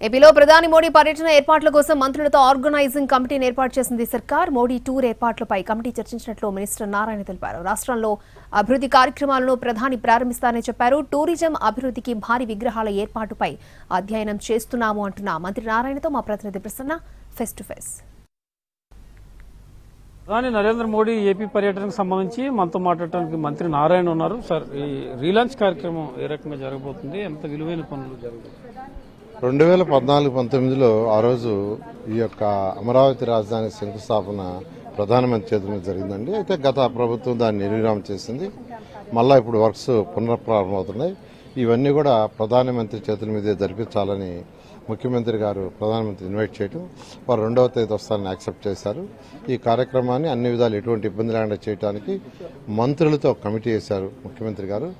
ఏపీలో ప్రధాని మోడీ పర్యటన ఏర్పాట్ల కోసం మంత్రులతో ఆర్గనైజింగ్ కమిటీని ఏర్పాటు చేసింది సర్కార్. మోడీ టూర్ ఏర్పాట్లపై కమిటీ చర్చించినట్లు మినిస్టర్ నారాయణ తెలిపారు. రాష్ట్రంలో అభివృద్ధి కార్యక్రమాలను ప్రధాని ప్రారంభిస్తారని చెప్పారు. టూరిజం అభివృద్ధికి భారీ విగ్రహాల ఏర్పాటుపై అధ్యయనం చేస్తున్నాము అంటున్న మంత్రి నారాయణతో మా ప్రతినిధి ప్రసన్న ఫేస్ టు ఫేస్. ప్రధాని నరేంద్ర మోడీ ఏపీ పర్యటనకు సంబంధించి మనతో మాట్లాడటానికి మంత్రి నారాయణ ఉన్నారు. సార్, ఈ రీలాంచ్ కార్యక్రమం ఏ రకంగా జరగబోతుంది, ఎంత విలువైన పనులు జరుగుతుంది? 2014-19లో ఆ రోజు ఈ యొక్క అమరావతి రాజధాని శంకుస్థాపన ప్రధానమంత్రి చేతుల మీద జరిగిందండి. అయితే గత ప్రభుత్వం దాన్ని నిర్విరామం చేసింది. మళ్ళా ఇప్పుడు వర్క్స్ పునఃప్రారంభమవుతున్నాయి. ఇవన్నీ కూడా ప్రధానమంత్రి చేతుల మీదే జరిపించాలని ముఖ్యమంత్రి గారు ప్రధానమంత్రి ఇన్వైట్ చేయడం, వారు 2వ తేదీ వస్తారని యాక్సెప్ట్ చేశారు. ఈ కార్యక్రమాన్ని అన్ని విధాలు ఎటువంటి ఇబ్బంది లేకుండా చేయడానికి మంత్రులతో కమిటీ వేశారు ముఖ్యమంత్రి గారు.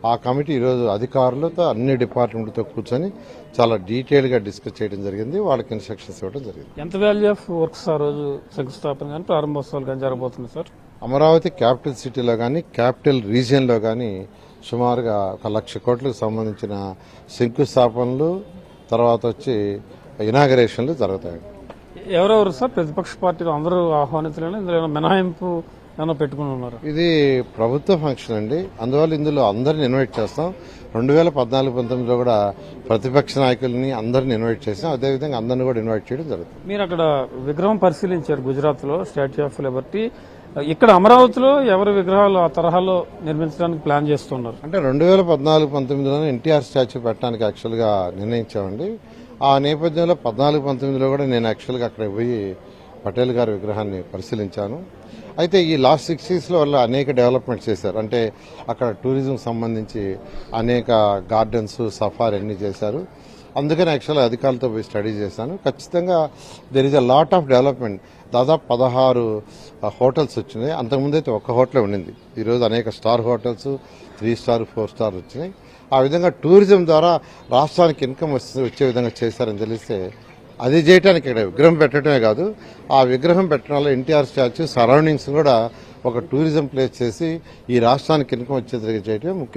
ఆ కమిటీ ఈరోజు అధికారులతో అన్ని డిపార్ట్మెంట్లతో కూర్చొని చాలా డీటెయిల్గా డిస్కస్ చేయడం జరిగింది. వాళ్ళకి ఇన్స్ట్రక్షన్స్ ఇవ్వడం జరిగింది. ఎంత వాల్యూ ఆఫ్ వర్క్స్ ఆ రోజు శంకుస్థాపన కానీ ప్రారంభోత్సవాలు కానీ జరగబోతుంది సార్? అమరావతి క్యాపిటల్ సిటీలో కానీ క్యాపిటల్ రీజియన్లో కానీ సుమారుగా 1,00,000 కోట్లకు సంబంధించిన శంకుస్థాపనలు, తర్వాత వచ్చి ఇనాగరేషన్లు జరుగుతాయి. ఎవరెవరు సార్? ప్రతిపక్ష పార్టీలు అందరూ ఆహ్వానితులైనా ఇందులో మినహాయింపు ఏమైనా పెట్టుకుని ఉన్నారు? ఇది ప్రభుత్వ ఫంక్షన్ అండి, అందువల్ల ఇందులో అందరిని ఇన్వైట్ చేస్తాం. 2014-19లో కూడా ప్రతిపక్ష నాయకుల్ని అందరిని ఇన్వైట్ చేస్తాం. అదేవిధంగా అందరిని కూడా ఇన్వైట్ చేయడం జరుగుతుంది. మీరు అక్కడ విగ్రహం పరిశీలించారు గుజరాత్ లో, స్టాచ్యూ ఆఫ్ లిబర్టీ. ఇక్కడ అమరావతిలో ఎవరి విగ్రహాలు ఆ తరహాలో నిర్మించడానికి ప్లాన్ చేస్తున్నారు? అంటే 2014-19లోనే ఎన్టీఆర్ స్టాచ్యూ పెట్టడానికి యాక్చువల్గా నిర్ణయించామండి. ఆ నేపథ్యంలో 14-19లో కూడా నేను యాక్చువల్గా అక్కడ పోయి పటేల్ గారి విగ్రహాన్ని పరిశీలించాను. అయితే ఈ లాస్ట్ 6 yearsలో వల్ల అనేక డెవలప్మెంట్స్ చేశారు. అంటే అక్కడ టూరిజం సంబంధించి అనేక గార్డెన్స్, సఫారీ అన్ని చేశారు. అందుకని యాక్చువల్గా అధికారులతో పోయి స్టడీ చేశాను. ఖచ్చితంగా there is a lot of development. దాదాపు 16 హోటల్స్ వచ్చినాయి. అంతకుముందు అయితే ఒక్క హోటలే ఉండింది. ఈరోజు అనేక స్టార్ హోటల్స్, 3 స్టార్, 4 స్టార్ వచ్చినాయి. ఆ విధంగా టూరిజం ద్వారా రాష్ట్రానికి ఇన్కమ్ వచ్చే విధంగా చేశారని తెలిస్తే అది చేయడానికి ఇక్కడ విగ్రహం పెట్టడమే కాదు, ఆ విగ్రహం పెట్టడం వల్ల ఎన్టీఆర్ స్టాచ్యూ సరౌండింగ్స్ కూడా ఒక టూరిజం ప్లేస్ చేసి ఈ రాష్ట్రానికి ఇన్కమ్ వచ్చేది చేయడమే ముఖ్యం.